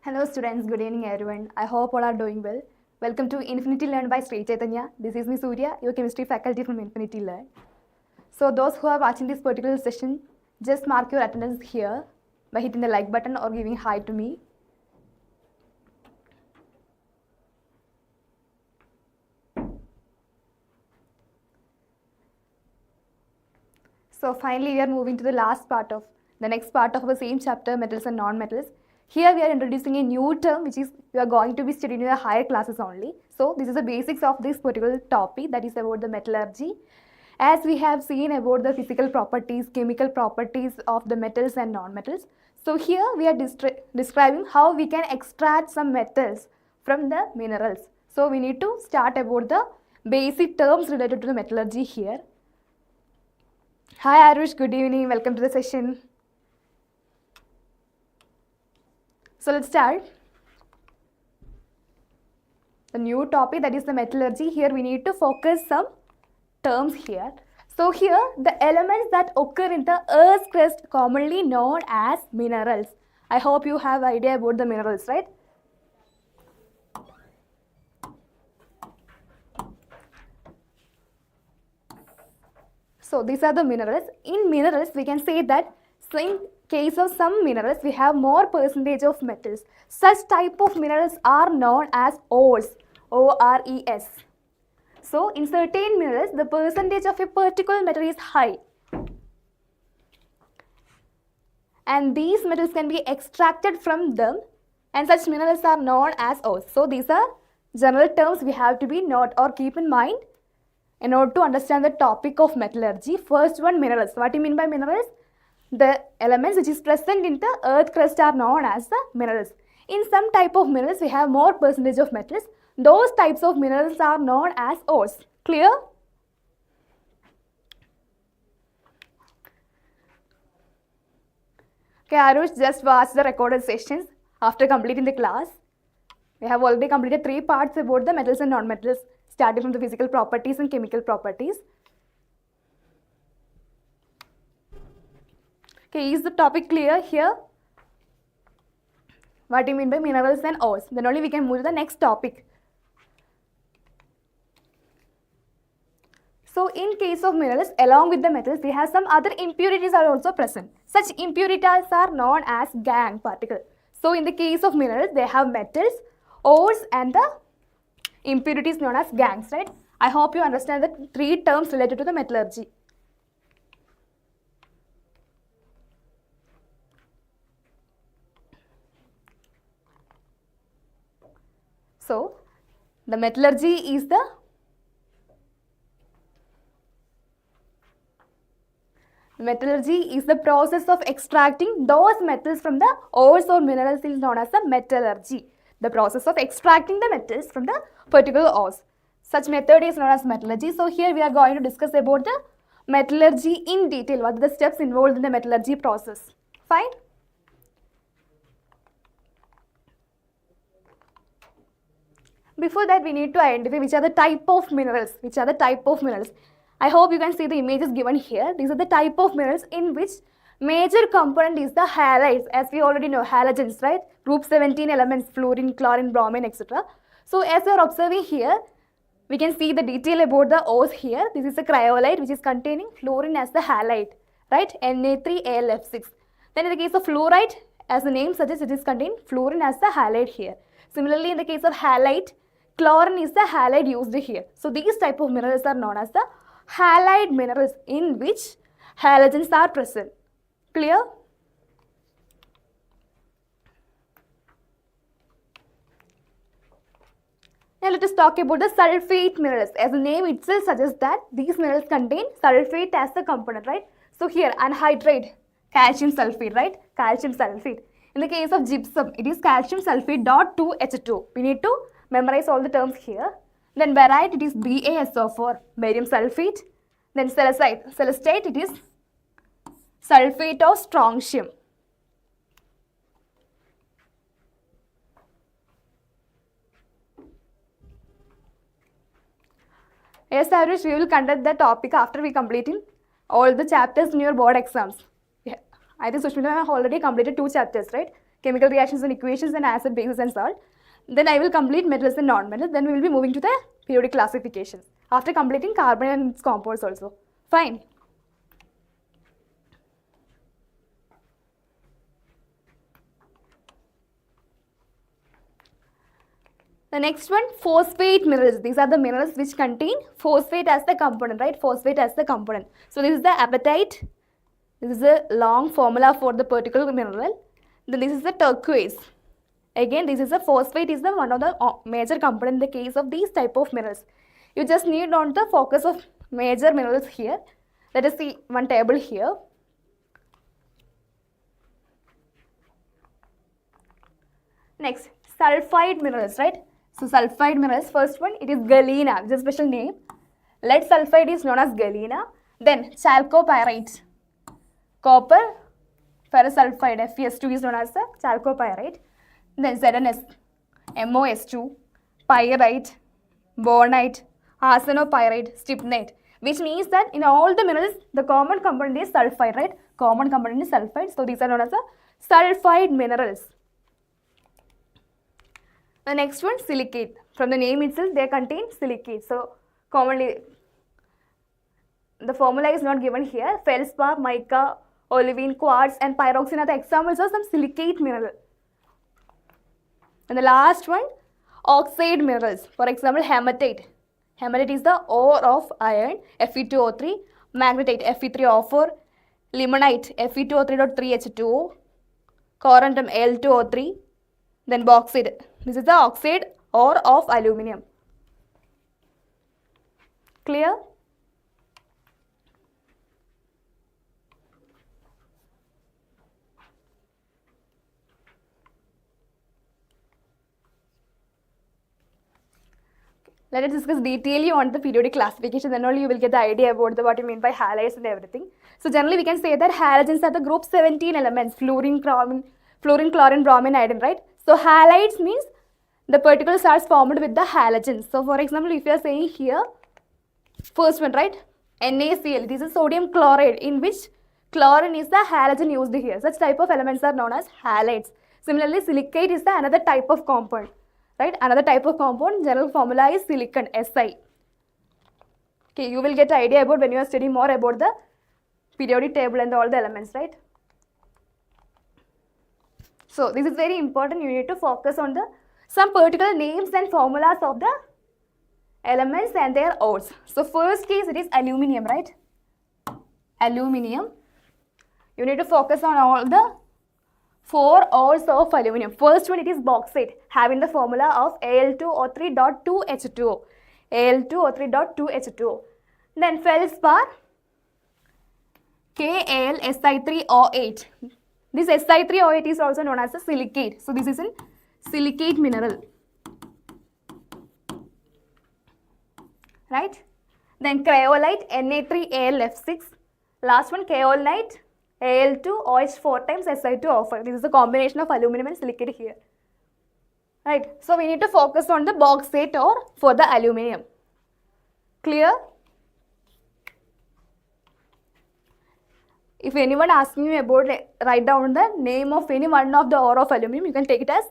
Hello students, good evening everyone. I hope all are doing well. Welcome to Infinity Learn by Sri Chaitanya. This is me Surya, your chemistry faculty from Infinity Learn. So those who are watching this particular session, just mark your attendance here by hitting the like button or giving hi to me. So finally we are moving to the next part of the same chapter, metals and non-metals. Here we are introducing a new term which is we are going to be studying in the higher classes only. So this is the basics of this particular topic, that is about the metallurgy. As we have seen about the physical properties, chemical properties of the metals and non-metals. So here we are describing how we can extract some metals from the minerals. So we need to start about the basic terms related to the metallurgy here. Hi Arush, good evening, welcome to the session. So let's start. The new topic, that is the metallurgy. Here we need to focus some terms here. So here the elements that occur in the Earth's crust commonly known as minerals. I hope you have idea about the minerals, right? So these are the minerals. In minerals we can say that in case of some minerals we have more percentage of metals. Such type of minerals are known as ores, O-R-E-S. So in certain minerals the percentage of a particular metal is high. And these metals can be extracted from them, and such minerals are known as ores. So these are general terms we have to be note or keep in mind in order to understand the topic of metallurgy. First one, minerals. What do you mean by minerals? The elements which is present in the earth crust are known as the minerals. In some type of minerals we have more percentage of metals. Those types of minerals are known as ores. Clear? Okay, Arush, just watch the recorded sessions after completing the class. We have already completed 3 parts about the metals and non-metals, starting from the physical properties and chemical properties. Okay, is the topic clear here? What do you mean by minerals and ores? Then only we can move to the next topic. So in case of minerals, along with the metals, we have some other impurities are also present. Such impurities are known as Gangue particles. So in the case of minerals, they have metals, ores and the impurities known as gangues, right? I hope you understand the 3 terms related to the metallurgy. So the metallurgy is the process of extracting those metals from the ores or minerals is known as the metallurgy. The process of extracting the metals from the particular ores. Such method is known as metallurgy. So here we are going to discuss about the metallurgy in detail. What are the steps involved in the metallurgy process? Fine. Before that we need to identify which are the type of minerals. I hope you can see the images given here. These are the type of minerals in which major component is the halides. As we already know, halogens, right? Group 17 elements, fluorine, chlorine, bromine, etc. So as you are observing here, we can see the detail about the ores here. This is a cryolite which is containing fluorine as the halide, right? Na3Al(F6). Then in the case of fluorite, as the name suggests, it is containing fluorine as the halide here. Similarly, in the case of halide, chlorine is the halide used here. So these type of minerals are known as the halide minerals in which halogens are present. Clear? Now let us talk about the sulfate minerals. As the name itself suggests that these minerals contain sulfate as the component, right? So here anhydride, calcium sulfate, right? Calcium sulfate. In the case of gypsum, it is calcium sulfate .2H2. We need to memorize all the terms here. Then barite, it is BaSO4, barium sulfate. Then celestite, it is sulfate of strontium. Yes, Arush, we will conduct the topic after we completing all the chapters in your board exams. Yeah. I think Sushmita have already completed 2 chapters, right? chemical reactions and equations and acid, bases and salt. Then I will complete metals and non-metals. Then we will be moving to the periodic classifications after completing carbon and its compounds also. Fine. The next one, phosphate minerals. These are the minerals which contain phosphate as the component, right? Phosphate as the component. So this is the apatite. This is a long formula for the particular mineral. Then this is the turquoise. Again, this is a phosphate is the one of the major component in the case of these type of minerals. You just need on the focus of major minerals here. Let us see one table here. Next, sulfide minerals, right? So sulfide minerals, first one, it is galena, which is a special name. Lead sulfide is known as galena. Then chalcopyrite. Copper ferrous sulfide, Fe2 is known as the chalcopyrite. Then ZnS, MoS2, pyrite, bornite, arsenopyrite, stibnite, which means that in all the minerals, the common component is sulfide, right? Common component is sulfide. So these are known as the sulfide minerals. The next one, silicate. From the name itself, they contain silicate. So commonly, the formula is not given here. Feldspar, mica, olivine, quartz and pyroxene are the examples of some silicate mineral. And the last one, oxide minerals. For example, hematite. Hematite is the ore of iron, Fe2O3. Magnetite, Fe3O4. Limonite, Fe2O3.3H2O. Corundum, Al2O3. Then bauxite. This is the oxide ore of aluminium. Clear? Let us discuss detailedly on the periodic classification, then only you will get the idea about what you mean by halides and everything. So generally we can say that halogens are the group 17 elements, fluorine, chlorine, bromine, iodine, right? So halides means the particle salts formed with the halogens. So for example, if you are saying here, first one, right? NaCl, this is sodium chloride, in which chlorine is the halogen used here. Such type of elements are known as halides. Similarly, silicate is the another type of compound, right? Another type of compound, general formula is silicon, Si. Okay, you will get idea about when you are studying more about the periodic table and all the elements, right? So this is very important. You need to focus on the some particular names and formulas of the elements and their ores. So first case, it is aluminium, right? Aluminium. You need to focus on all the 4 ores of aluminium. First one, it is bauxite, having the formula of Al2O3.2H2O. Al2O3.2H2O. Then feldspar, KAlSi3O8. This Si3O8 is also known as a silicate. So this is a silicate mineral. Right? Then cryolite, Na3AlF6. Last one, kaolinite, Al2OH4 times Si2O5. This is a combination of aluminum and silicate here. Right? So we need to focus on the bauxite ore for the aluminium. Clear? If anyone asking you about, write down the name of any one of the ore of aluminum, you can take it as,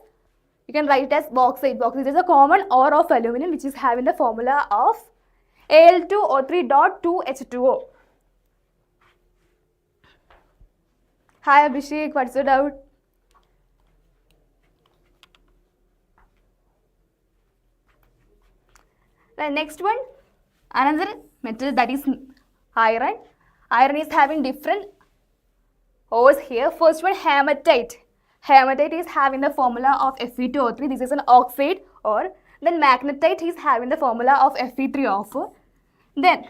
you can write it as bauxite. Bauxite is a common ore of aluminum which is having the formula of Al2O3.2H2O. Hi Abhishek, what's your doubt? The next one, another metal, that is iron. Iron is having different ores here. First one, hematite. Hematite is having the formula of Fe2O3. This is an oxide ore. Then magnetite is having the formula of Fe3O4. Then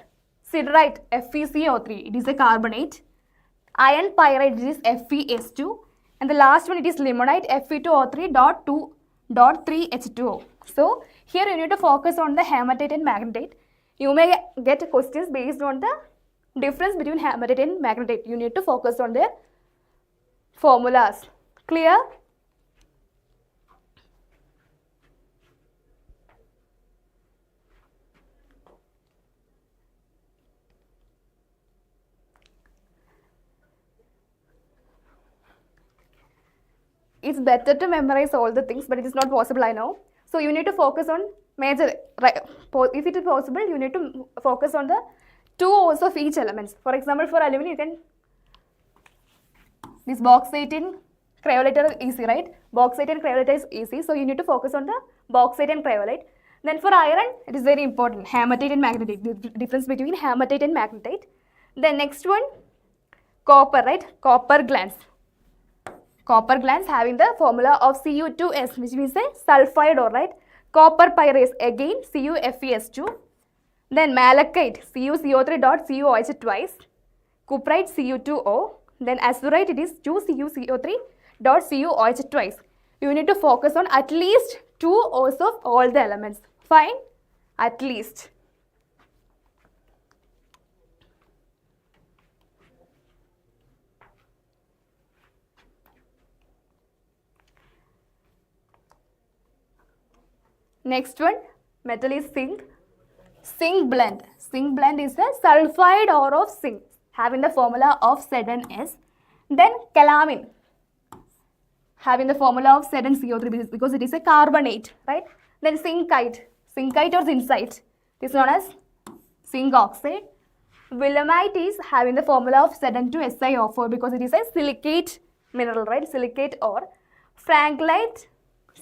siderite, FeCO3. It is a carbonate. Iron pyrite, this is FeS2. And the last one, it is limonite, Fe2O3.2.3H2O. So here you need to focus on the hematite and magnetite. You may get questions based on the difference between hematite and magnetite. You need to focus on their formulas. Clear? it's better to memorize all the things, but it is not possible, I know. So you need to focus on major, right? If it is possible, you need to focus on the 2 O's of each elements. For example, for aluminum, you can, this bauxite in cryolite is easy, right? Bauxite and cryolite is easy, so you need to focus on the bauxite and cryolite. Then for iron, it is very important, hematite and magnetite, the difference between hematite and magnetite. Then next one, copper, right? Copper glands. Copper glands having the formula of Cu2S, which means a sulfide ore, right? Copper pyrase, again CuFeS2. Then malachite, CuCO3 dot CuOH twice. Cuprite, Cu2O. Then azurite, it is 2CuCO3 dot CuOH twice. You need to focus on at least 2 O's of all the elements. Fine? At least. Next one, metal is zinc. Zinc blend. Zinc blend is the sulfide ore of zinc having the formula of Zn(S). Then calamine having the formula of Zn(CO3) because it is a carbonate, right? Then zincite. Zincite or zincite is known as zinc oxide. Willemite is having the formula of Zn2SiO4 because it is a silicate mineral, right? Silicate ore. Franklite,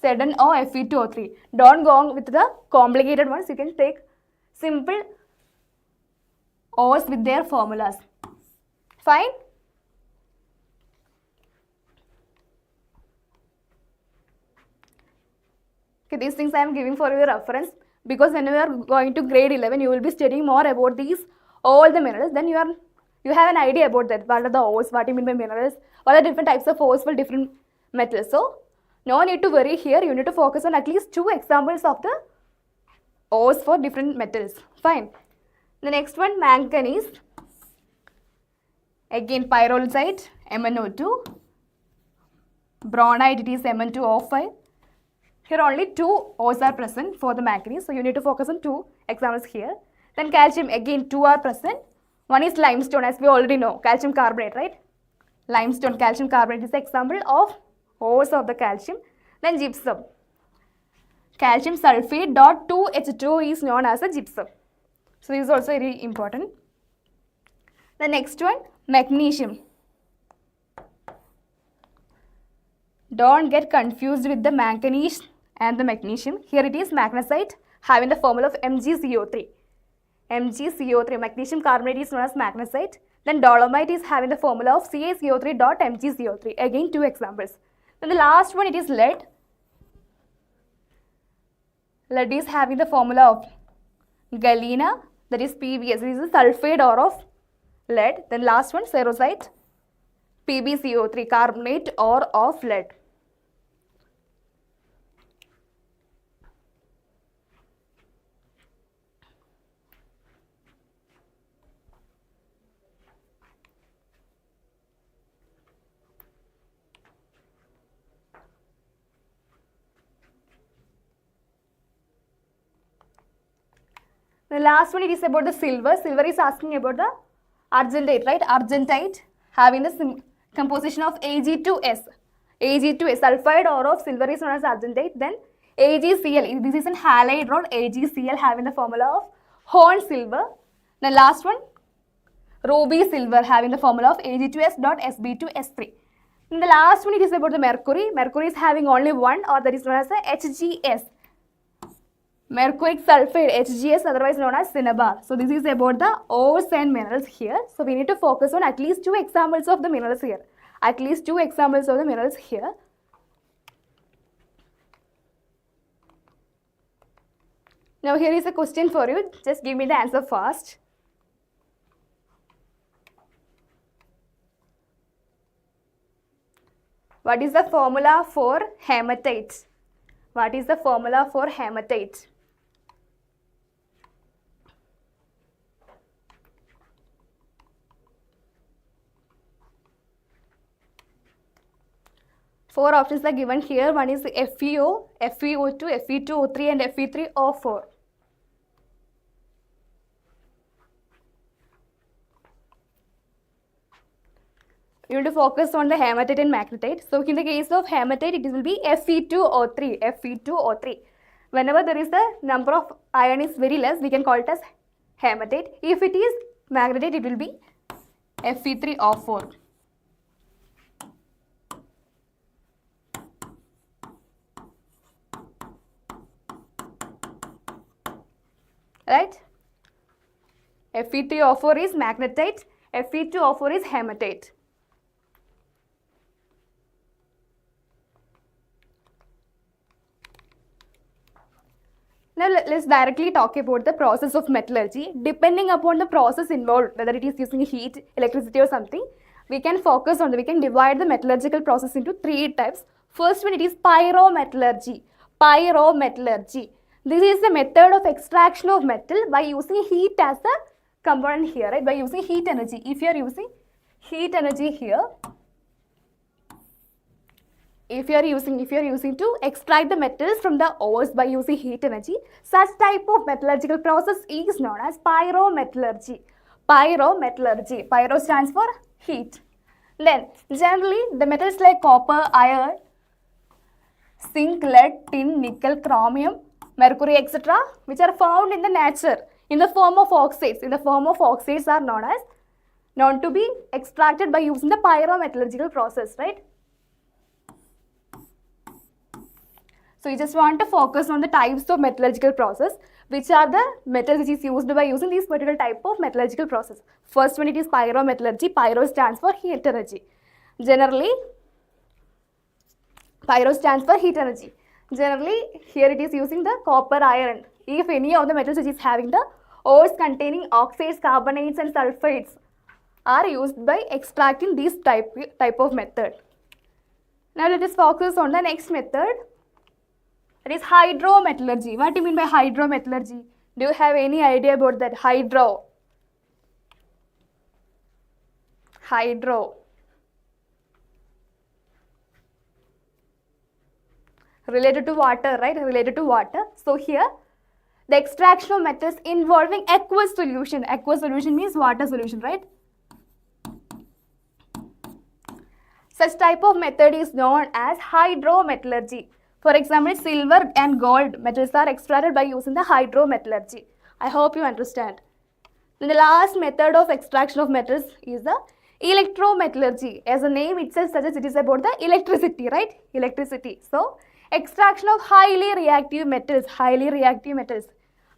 ZnO Fe2O3. Don't go on with the complicated ones. You can take simple O's with their formulas. Fine? Okay, these things I am giving for your reference because when you are going to grade 11, you will be studying more about these, all the minerals. Then you have an idea about that. What are the ores? What do you mean by minerals? What are different types of ores for different metals? So, no need to worry here. You need to focus on at least 2 examples of the ores for different metals. Fine. The next one, manganese. Again, pyrolusite, MnO2. Braunite, it is Mn2O5. Here only 2 O's are present for the manganese. So, you need to focus on 2 examples here. Then calcium, again 2 are present. One is limestone, as we already know, calcium carbonate, right? Limestone, calcium carbonate is the example of ores of the calcium. Then gypsum. Calcium sulfate dot 2H2 is known as a gypsum. So, this is also very important. The next one, magnesium. Don't get confused with the manganese and the magnesium. Here it is magnesite having the formula of MgCO3. MgCO3, magnesium carbonate is known as magnesite. Then dolomite is having the formula of CaCO3 dot MgCO3. Again 2 examples. Then the last one, it is lead. Lead is having the formula of galena, that is PbS. This is a sulfide ore of lead. Then last one, cerosite, PbCO3, carbonate ore of lead. The last one, it is about the silver. Silver is asking about the argentite, right? Argentite having the composition of Ag2S. Ag2S, sulfide ore of silver is known as argentite. Then AgCl, this is an halide rod, AgCl having the formula of horn silver. Then last one, ruby silver having the formula of Ag2S dot Sb2S3. And the last one, it is about the mercury. Mercury is having only one, or that is known as the HGS. Mercuric sulfide, HGS, otherwise known as cinnabar. So, this is about the ores and minerals here. So, we need to focus on at least 2 examples of the minerals here. At least 2 examples of the minerals here. Now, here is a question for you. Just give me the answer fast. What is the formula for hematite? What is the formula for hematite? Four options are given here. One is FeO, FeO2, Fe2O3 and Fe3O4. You need to focus on the hematite and magnetite. So in the case of hematite, it will be Fe2O3, Fe2O3. Whenever there is the number of iron is very less, we can call it as hematite. If it is magnetite, it will be Fe3O4. Right? Fe3O4 is magnetite, Fe2O4 is hematite. Now let's directly talk about the process of metallurgy. Depending upon the process involved, whether it is using heat, electricity or something, we can divide the metallurgical process into 3 types. First one, it is pyrometallurgy. Pyrometallurgy. This is the method of extraction of metal by using heat as a component here, right? By using heat energy. If you are using heat energy here, if you are using to extract the metals from the ores by using heat energy, such type of metallurgical process is known as pyrometallurgy. Pyrometallurgy. Pyro stands for heat. Then generally the metals like copper, iron, zinc, lead, tin, nickel, chromium, mercury, etc., which are found in the nature in the form of oxides. Are known to be extracted by using the pyrometallurgical process, right? So you just want to focus on the types of metallurgical process, which are the metals which is used by using this particular type of metallurgical process. First one, it is pyrometallurgy. Pyro stands for heat energy. Generally, pyro stands for heat energy. Generally, here it is using the copper, iron. If any of the metals which is having the ores containing oxides, carbonates and sulfides are used by extracting this type of method. Now let us focus on the next method. That is hydrometallurgy. What do you mean by hydrometallurgy? Do you have any idea about that? Hydro. Related to water, right? Related to water. So here, the extraction of metals involving aqueous solution. Aqueous solution means water solution, right? Such type of method is known as hydrometallurgy. For example, silver and gold metals are extracted by using the hydrometallurgy. I hope you understand. Then the last method of extraction of metals is the electrometallurgy. As the name itself suggests, it is about the electricity, right? Electricity. So, extraction of highly reactive metals.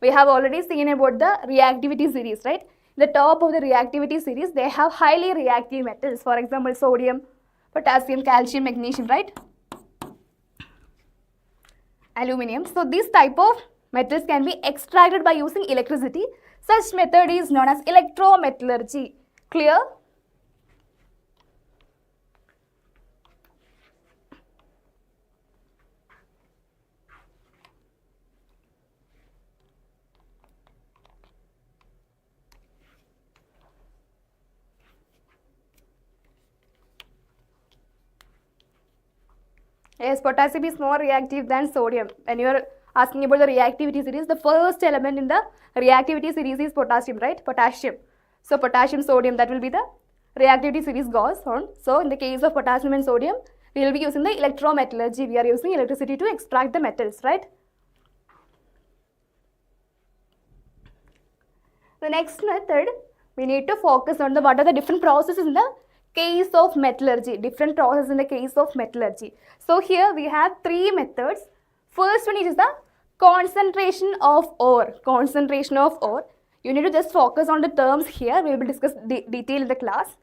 We have already seen about the reactivity series, right? The top of the reactivity series, they have highly reactive metals. For example, sodium, potassium, calcium, magnesium, right? Aluminium. So this type of metals can be extracted by using electricity. Such method is known as electrometallurgy. Clear? Yes, potassium is more reactive than sodium. When you are asking about the reactivity series, the first element in the reactivity series is potassium, right? Potassium. So, potassium, sodium, that will be the reactivity series goes on. So, in the case of potassium and sodium, we will be using the electrometallurgy. We are using electricity to extract the metals, right? The next method, we need to focus on what are the different processes in the case of metallurgy. Different processes in the case of metallurgy. So here we have 3 methods. First one is the concentration of ore. Concentration of ore. You need to just focus on the terms here. We will discuss detail in the class.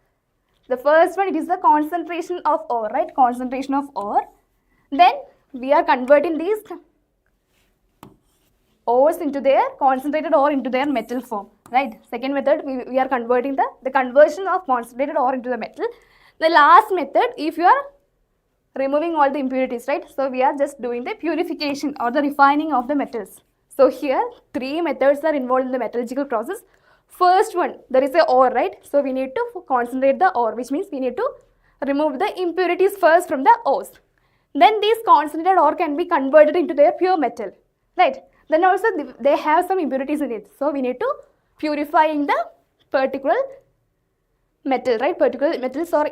The first one, it is the concentration of ore, right? Concentration of ore. Then we are converting these ores into their concentrated ore into their metal form, right? Second method, we are converting the conversion of concentrated ore into the metal. The last method, if you are removing all the impurities, right? So we are just doing the purification or the refining of the metals. So here 3 methods are involved in the metallurgical process. First one, there is a ore, right? So we need to concentrate the ore, which means we need to remove the impurities first from the ores. Then these concentrated ore can be converted into their pure metal, right? Then also they have some impurities in it. So we need to purifying the particular metal, right? Particular metals or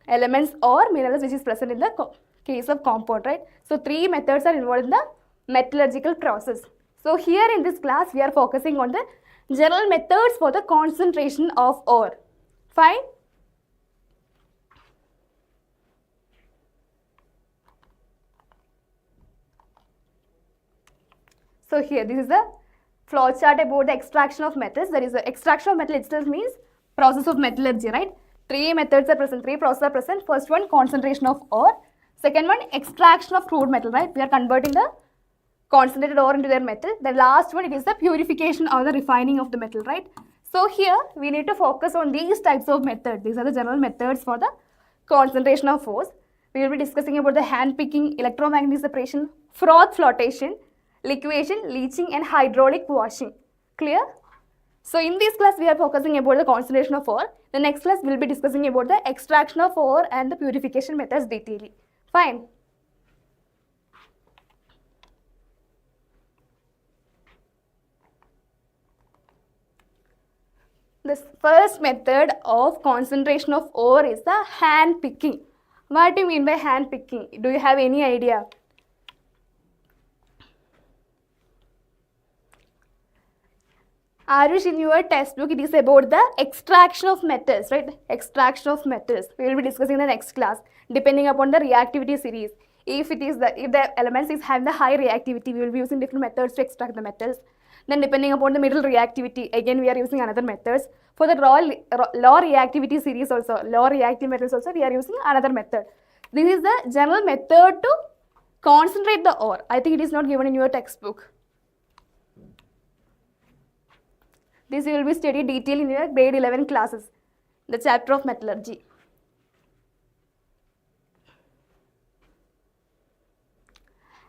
elements or minerals which is present in the case of compound, right? So 3 methods are involved in the metallurgical process. So here in this class we are focusing on the general methods for the concentration of ore. Fine? So here this is the flow chart about the extraction of metals. There is the extraction of metal itself means process of metallurgy, right? 3 methods are present, 3 processes are present. First one, concentration of ore. Second one, extraction of crude metal, right? We are converting the concentrated ore into their metal. The last one, it is the purification or the refining of the metal, right? So here we need to focus on these types of methods. These are the general methods for the concentration of ores. We will be discussing about the hand picking, electromagnetic separation, froth flotation, liquation, leaching and hydraulic washing. Clear? So in this class we are focusing about the concentration of ore. The next class we will be discussing about the extraction of ore and the purification methods detailedly. Fine. The first method of concentration of ore is the hand picking. What do you mean by hand picking? Do you have any idea? Arush, in your textbook, it is about the extraction of metals, right? Extraction of metals. We will be discussing in the next class, depending upon the reactivity series. If the elements is having the high reactivity, we will be using different methods to extract the metals. Then depending upon the middle reactivity, again we are using another methods. For the low reactivity series also, low reactive metals also, we are using another method. This is the general method to concentrate the ore. I think it is not given in your textbook. This you will be studying detail in your grade 11 classes, the chapter of metallurgy.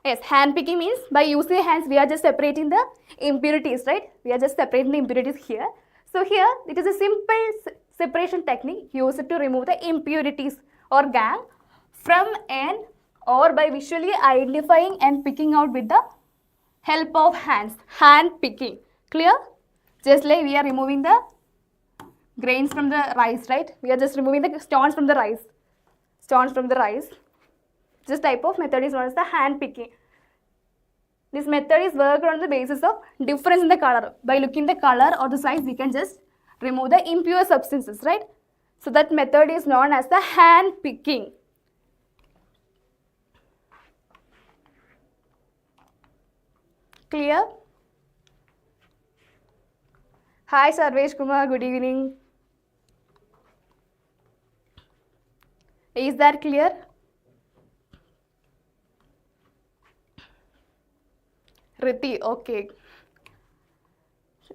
Yes, hand picking means by using hands we are just separating the impurities, right? We are just separating the impurities here. So here it is a simple separation technique used to remove the impurities or gangue from an ore by visually identifying and picking out with the help of hands. Hand picking. Clear? Just like we are removing the grains from the rice, right? We are just removing the stones from the rice. Stones from the rice. This type of method is known as the hand picking. This method is worked on the basis of difference in the color. By looking the color or the size, we can just remove the impure substances, right? So that method is known as the hand picking. Clear? Hi Sarvesh Kumar, good evening. Is that clear? Riti, okay.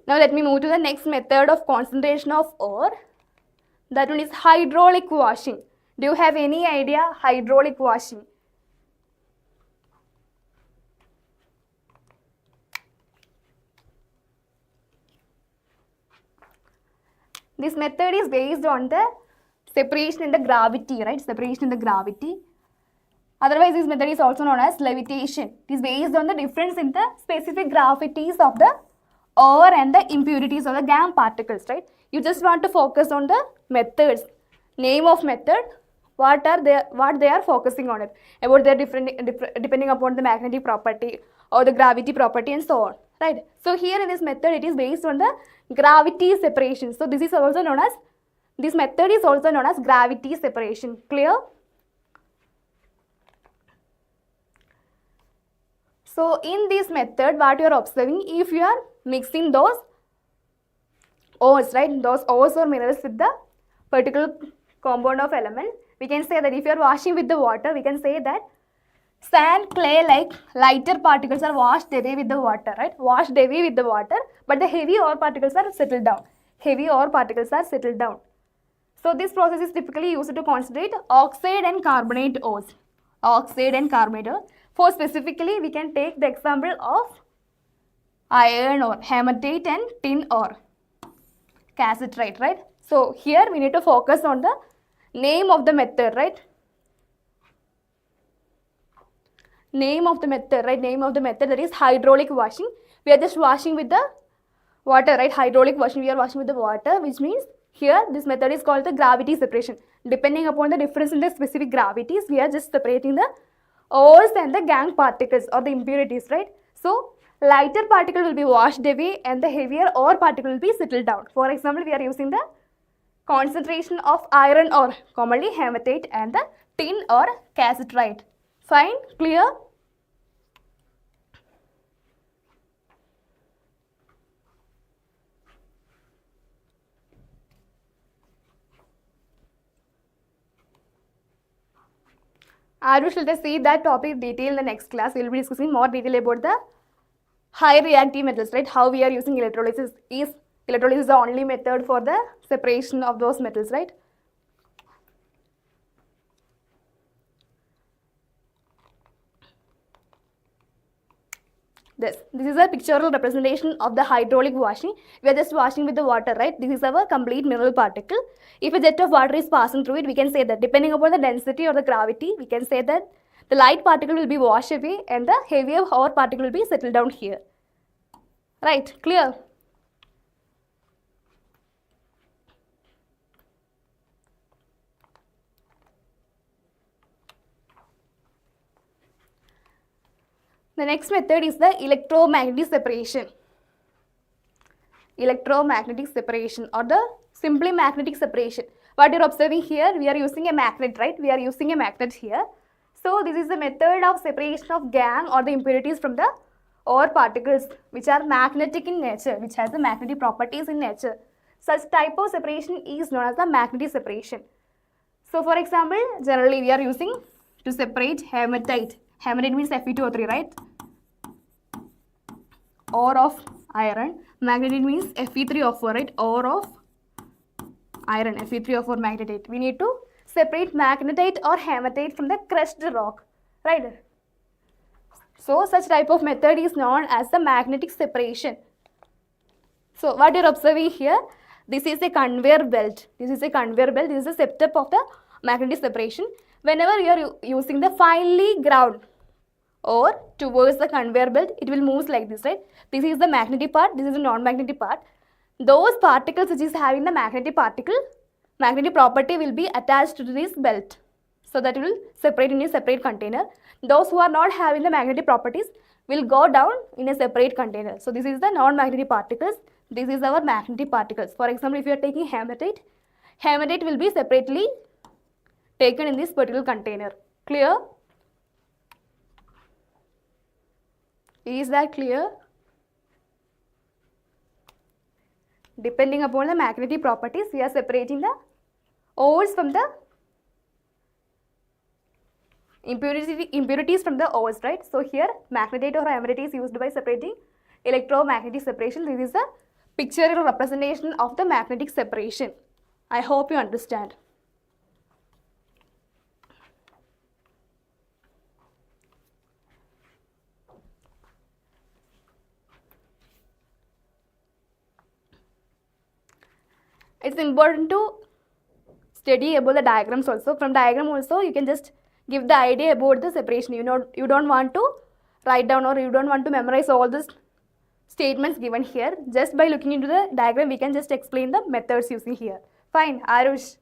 Now let me move to the next method of concentration of ore. That one is hydraulic washing. Do you have any idea? Hydraulic washing. This method is based on the separation in the gravity, right? Separation in the gravity. Otherwise, this method is also known as levitation. It is based on the difference in the specific gravities of the ore and the impurities of the gangue particles, right? You just want to focus on the methods. Name of method, what they are focusing on it. About their depending upon the magnetic property or the gravity property and so on, right? So here in this method, it is based on the gravity separation. So this is also known as, this method is also known as gravity separation. Clear? So in this method, what you are observing, if you are mixing those ores, right, those ores or minerals with the particular compound of element, we can say that if you are washing with the water, we can say that sand, clay like lighter particles are washed away with the water, right? Washed away with the water, but the heavy ore particles are settled down. Heavy ore particles are settled down. So this process is typically used to concentrate oxide and carbonate ores. Oxide and carbonate ore. For specifically, we can take the example of iron ore, hematite and tin ore, cassiterite, right? So here we need to focus on the name of the method, right? Name of the method, right? Name of the method, that is hydraulic washing. We are just washing with the water, right? Hydraulic washing, we are washing with the water, which means Here, this method is called the gravity separation. Depending upon the difference in the specific gravities, we are just separating the ores and the gangue particles or the impurities, right? So, lighter particle will be washed away and the heavier ore particle will be settled down. For example, we are using the concentration of iron ore, commonly hematite, and the tin or cassiterite. Fine? Clear? Arush, let us see that topic in detail in the next class. We will be discussing more detail about the high reactive metals, right? How we are using electrolysis. Is electrolysis the only method for the separation of those metals, right? This is a pictorial representation of the hydraulic washing. We are just washing with the water, right? This is our complete mineral particle. If a jet of water is passing through it, we can say that depending upon the density or the gravity, we can say that the light particle will be washed away and the heavier ore particle will be settled down here. Right? Clear? The next method is the electromagnetic separation. Electromagnetic separation or the simply magnetic separation. What you are observing here, we are using a magnet, right? We are using a magnet here. So, this is the method of separation of gangue or the impurities from the ore particles which are magnetic in nature, which has the magnetic properties in nature. Such type of separation is known as the magnetic separation. So, for example, generally we are using to separate hematite. Hematite means Fe2O3, right? Ore of iron. Magnetite means Fe3O4, right? Ore of iron, Fe3O4 magnetite. We need to separate magnetite or hematite from the crushed rock, right? So, such type of method is known as the magnetic separation. So, what you are observing here, this is a conveyor belt. This is a conveyor belt. This is a setup of the magnetic separation. Whenever you are using the finely ground or towards the conveyor belt, it will move like this, right? This is the magnetic part, this is the non-magnetic part. Those particles which is having the magnetic property will be attached to this belt. So that it will separate in a separate container. Those who are not having the magnetic properties will go down in a separate container. So this is the non-magnetic particles. This is our magnetic particles. For example, if you are taking hematite, hematite will be separately taken in this particular container. Clear? Is that clear? Depending upon the magnetic properties, we are separating the ores from the impurities from the ores, right? So here magnetite or hematite is used by separating electromagnetic separation. This is a pictorial representation of the magnetic separation. I hope you understand. It's important to study about the diagrams also. From diagram also, you can just give the idea about the separation. You don't want to write down or you don't want to memorize all the statements given here. Just by looking into the diagram, we can just explain the methods using here. Fine, Arush.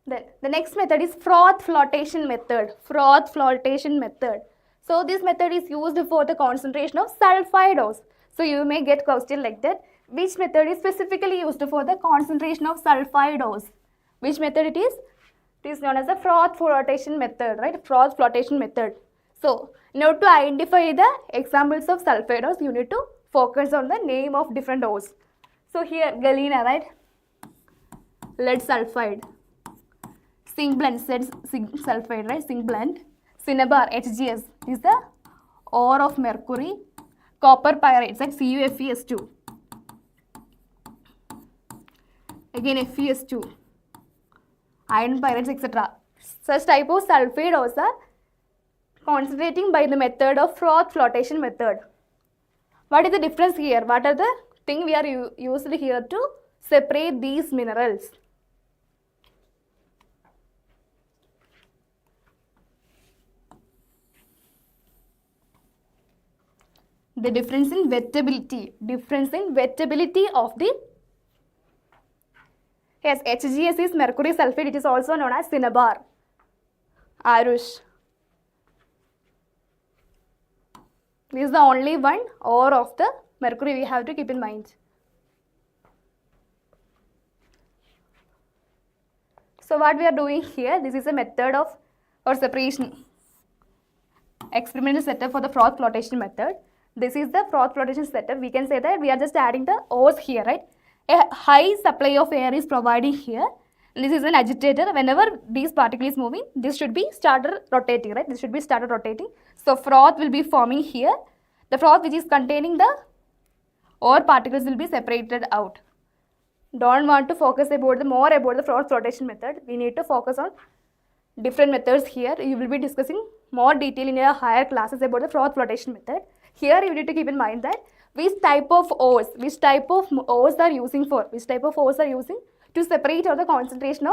Then the next method is froth flotation method. Froth flotation method. So this method is used for the concentration of sulfide ores. So you may get question like that. Which method is specifically used for the concentration of sulfide ores? Which method it is? It is known as the froth flotation method, right? Froth flotation method. So in order to identify the examples of sulfide ores, you need to focus on the name of different ores. So here galena, right? Lead sulfide. Zinc blende, zinc sulfide, right? Zinc blende. Cinnabar, HGS, is the ore of mercury. Copper pyrites, like CuFeS2. Again FeS2. Iron pyrites, etc. Such type of sulfide ores are concentrating by the method of froth flotation method. What is the difference here? What are the things we are used here to separate these minerals? The difference in wettability. Difference in wettability of the, yes, HGS is mercury sulfate. It is also known as cinnabar. Arush. This is the only one ore of the mercury we have to keep in mind. So what we are doing here, this is a method of or separation. Experimental setup for the froth flotation method. This is the froth flotation setup. We can say that we are just adding the ores here, right? A high supply of air is provided here. This is an agitator. Whenever these particle is moving, this should be started rotating, right? This should be started rotating. So froth will be forming here. The froth which is containing the ore particles will be separated out. Don't want to focus more about the froth flotation method. We need to focus on different methods here. You will be discussing more detail in your higher classes about the froth flotation method. Here you need to keep in mind that which type of ores are using to separate out the concentration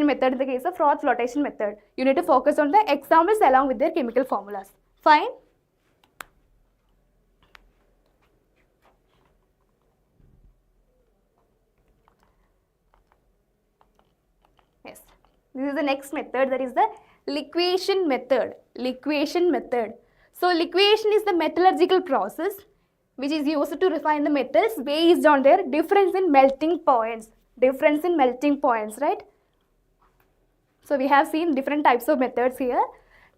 method in the case of froth flotation method. You need to focus on the examples along with their chemical formulas. Fine. Yes. This is the next method, that is the liquation method. Liquation method. So liquation is the metallurgical process which is used to refine the metals based on their difference in melting points. Difference in melting points, right? So we have seen different types of methods here,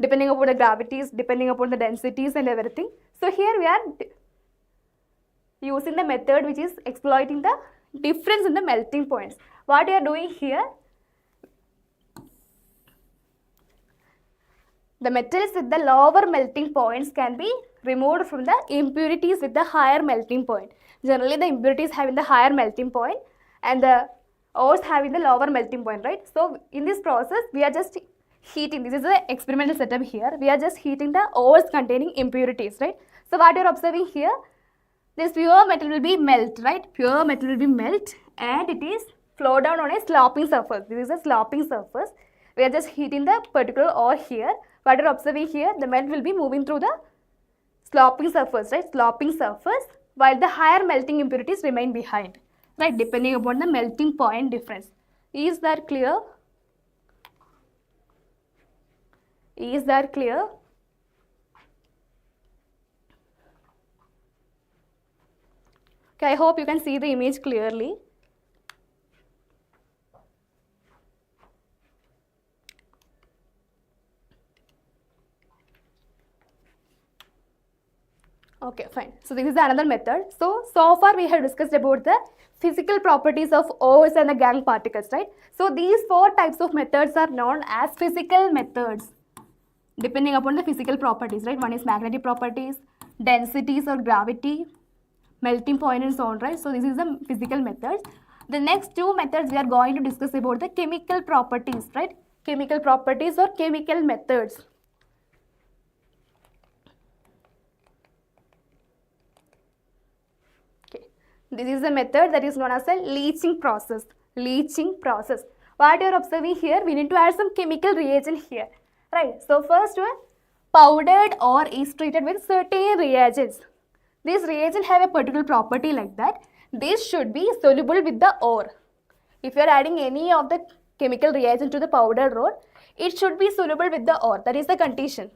depending upon the gravities, depending upon the densities and everything. So here we are using the method which is exploiting the difference in the melting points. What we are doing here, the metals with the lower melting points can be removed from the impurities with the higher melting point. Generally, the impurities having the higher melting point and the ores having the lower melting point, right? So, in this process, we are just heating. This is the experimental setup here. We are just heating the ores containing impurities, right? So, what you are observing here, this pure metal will be melt, right? Pure metal will be melt and it is flow down on a sloping surface. This is a sloping surface. We are just heating the particular ore here. What you are observing here, the melt will be moving through the sloping surface, right? Sloping surface, while the higher melting impurities remain behind, right? Depending upon the melting point difference. Is that clear? Is that clear? Okay, I hope you can see the image clearly. Okay, fine. So this is another method. So far we have discussed about the physical properties of ores and the gangue particles, right? So these four types of methods are known as physical methods, depending upon the physical properties, right? One is magnetic properties, densities or gravity, melting point and so on, right? So this is the physical methods. The next two methods we are going to discuss about the chemical properties, right? Chemical properties or chemical methods. This is a method that is known as a leaching process. Leaching process. What you are observing here, we need to add some chemical reagent here. Right. So first one, powdered ore is treated with certain reagents. These reagents have a particular property like that. This should be soluble with the ore. If you are adding any of the chemical reagent to the powdered ore, it should be soluble with the ore. That is the condition.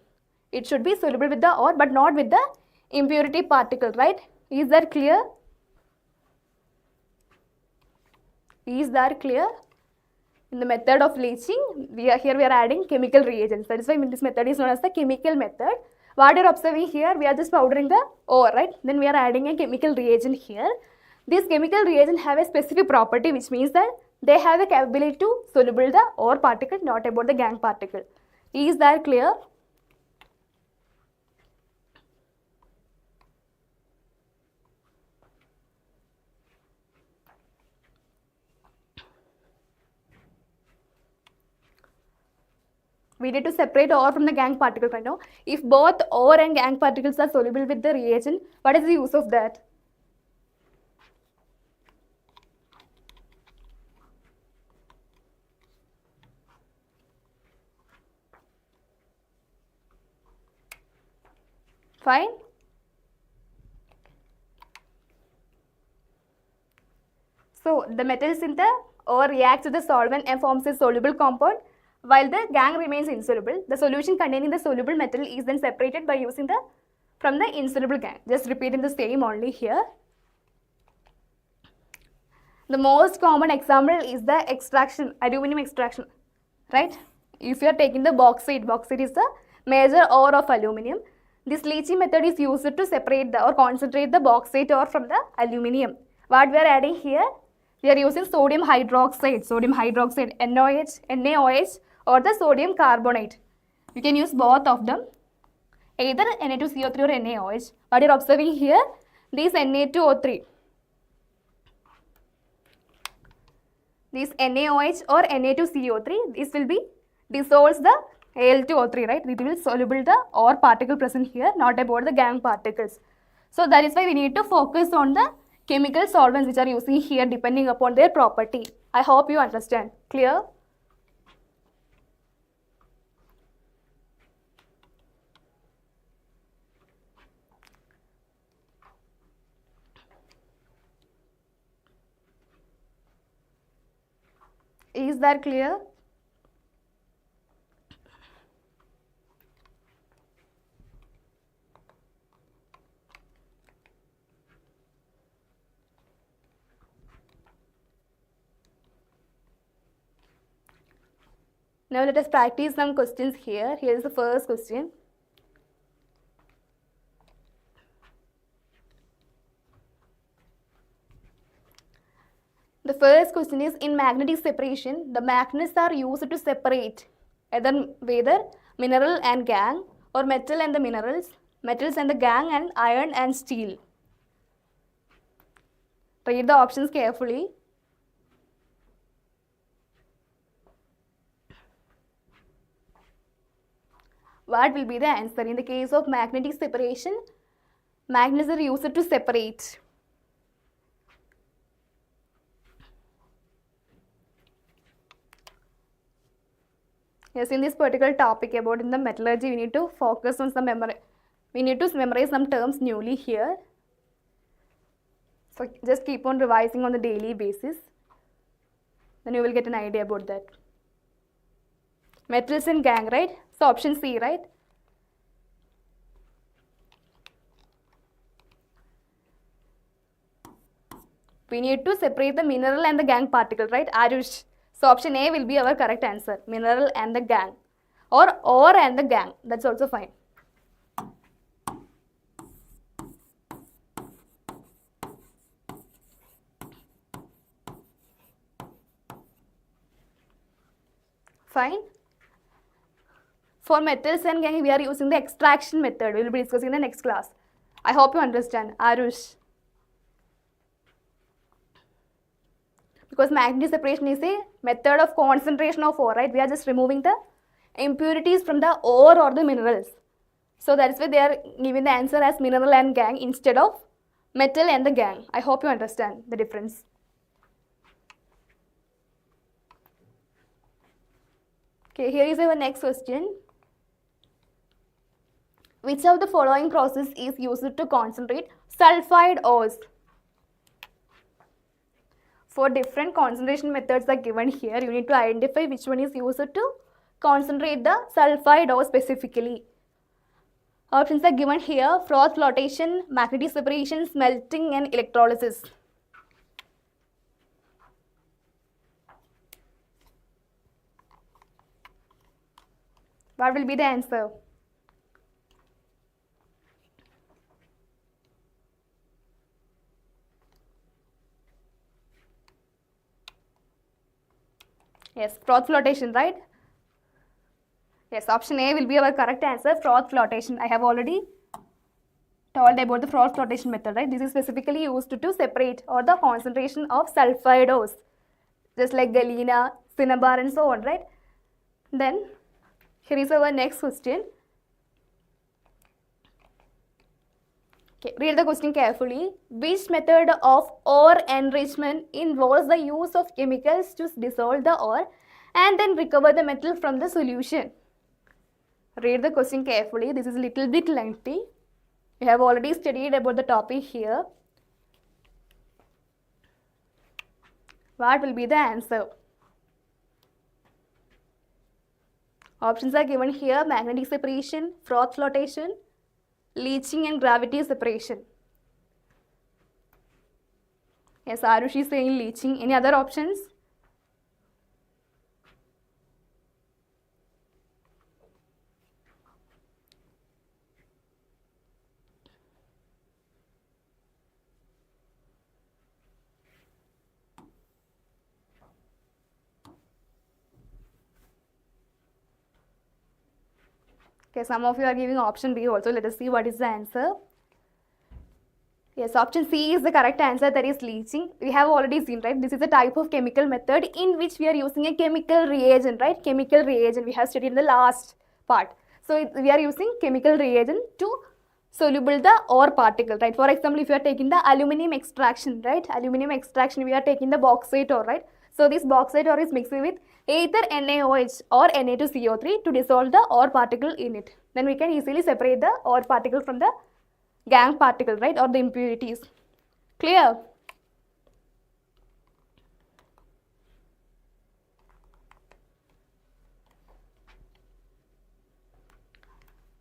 It should be soluble with the ore but not with the impurity particle, right? Is that clear? Is that clear? In the method of leaching, we are adding chemical reagents. That is why this method is known as the chemical method. What you are observing here, we are just powdering the ore, right? Then we are adding a chemical reagent here. These chemical reagents have a specific property, which means that they have the capability to soluble the ore particle, not about the gangue particle. Is that clear? We need to separate ore from the gangue particle right now. If both ore and gangue particles are soluble with the reagent, what is the use of that? Fine. So the metals in the ore reacts with the solvent and forms a soluble compound, while the gangue remains insoluble. The solution containing the soluble metal is then separated by using from the insoluble gangue. Just repeating the same only here. The most common example is the extraction, aluminium extraction, right? If you are taking the bauxite is the major ore of aluminium. This leaching method is used to separate or concentrate the bauxite ore from the aluminium. What we are adding here? We are using sodium hydroxide, NaOH, or the sodium carbonate. You can use both of them, either Na2CO3 or NaOH. What you are observing here? This Na2O3. This NaOH or Na2CO3, this will be dissolves the Al2O3, right? It will soluble the ore particle present here, not about the gangue particles. So that is why we need to focus on the chemical solvents which are using here depending upon their property. I hope you understand. Clear? Is that clear? Now let us practice some questions here. Here is the first question. The first question is, in magnetic separation, the magnets are used to separate either mineral and gangue, or metal and the metals and the gangue, and iron and steel. Read the options carefully. What will be the answer? In the case of magnetic separation, magnets are used to separate. Yes, in this particular topic about in the metallurgy, we need to focus on some memory. We need to memorize some terms newly here. So just keep on revising on the daily basis. Then you will get an idea about that. Metals and gangue, right? So option C, right? We need to separate the mineral and the gangue particle, right? Arush. So option A will be our correct answer. Mineral and the gangue. Or ore and the gangue. That's also fine. Fine. For metals and gangue, we are using the extraction method. We will be discussing in the next class. I hope you understand. Arush. Because magnetic separation is a method of concentration of ore, right? We are just removing the impurities from the ore or the minerals. So that is why they are giving the answer as mineral and gangue instead of metal and the gangue. I hope you understand the difference. Okay, here is our next question. Which of the following process is used to concentrate sulfide ores? For different concentration methods are given here, you need to identify which one is used to concentrate the sulfide ore specifically. Options are given here: froth, flotation, magnetic separation, smelting, and electrolysis. What will be the answer? Yes, froth flotation, right? Yes, option A will be our correct answer, froth flotation. I have already told about the froth flotation method, right? This is specifically used to separate or the concentration of sulfide ores, just like galena, cinnabar, and so on, right? Then, here is our next question. Okay, read the question carefully. Which method of ore enrichment involves the use of chemicals to dissolve the ore and then recover the metal from the solution? Read the question carefully. This is a little bit lengthy. We have already studied about the topic here. What will be the answer? Options are given here: magnetic separation, froth flotation, leaching and gravity separation. Yes, Arushi is saying leaching. Any other options? Okay, some of you are giving option B also. Let us see what is the answer. Yes, option C is the correct answer, that is leaching. We have already seen, right? This is a type of chemical method in which we are using a chemical reagent, right? Chemical reagent we have studied in the last part. So, we are using chemical reagent to soluble the ore particle, right? For example, if you are taking the aluminium extraction, right? Aluminium extraction, we are taking the bauxite ore, right? So, this bauxite ore is mixed with either NaOH or Na2CO3 to dissolve the ore particle in it. Then we can easily separate the ore particle from the Gangue particle, right, or the impurities. Clear?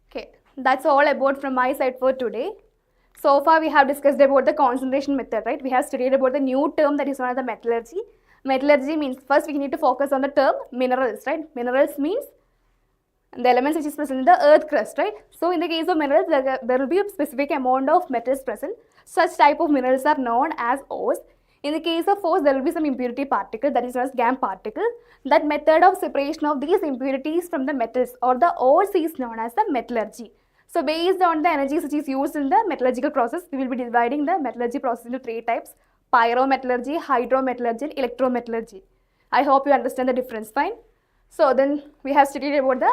Okay, that's all about from my side for today. So far we have discussed about the concentration method, right? We have studied about the new term that is known as the metallurgy. Metallurgy means, first we need to focus on the term minerals, right? Minerals means the elements which is present in the earth crust, right? So, in the case of minerals, there will be a specific amount of metals present. Such type of minerals are known as ores. In the case of ores, there will be some impurity particle, that is known as Gangue particle. That method of separation of these impurities from the metals or the ores is known as the metallurgy. So, based on the energies which is used in the metallurgical process, we will be dividing the metallurgy process into three types: pyrometallurgy, hydrometallurgy, and electrometallurgy. I hope you understand the difference, fine? So, then we have studied about the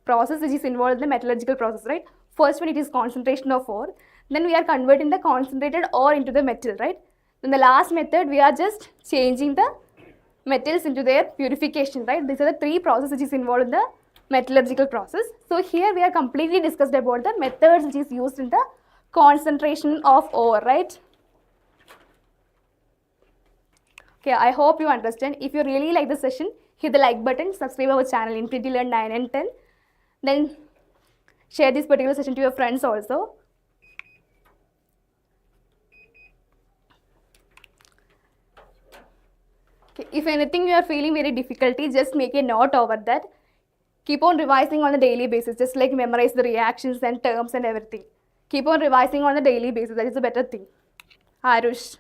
process which is involved in the metallurgical process, right? First one, it is concentration of ore. Then we are converting the concentrated ore into the metal, right? Then the last method, we are just changing the metals into their purification, right? These are the three processes which is involved in the metallurgical process. So here we are completely discussed about the methods which is used in the concentration of ore, right? Okay, I hope you understand. If you really like the session, hit the like button, subscribe our channel Infinity Learn 9 and 10. Then share this particular session to your friends also. Okay, if anything you are feeling very difficulty, just make a note over that. Keep on revising on a daily basis, just like memorize the reactions and terms and everything. Keep on revising on a daily basis, that is a better thing. Arush.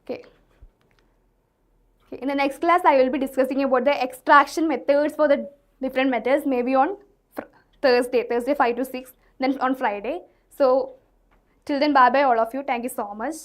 Okay. In the next class, I will be discussing about the extraction methods for the different metals, maybe on Thursday 5 to 6, then on Friday. So, till then, bye-bye all of you. Thank you so much.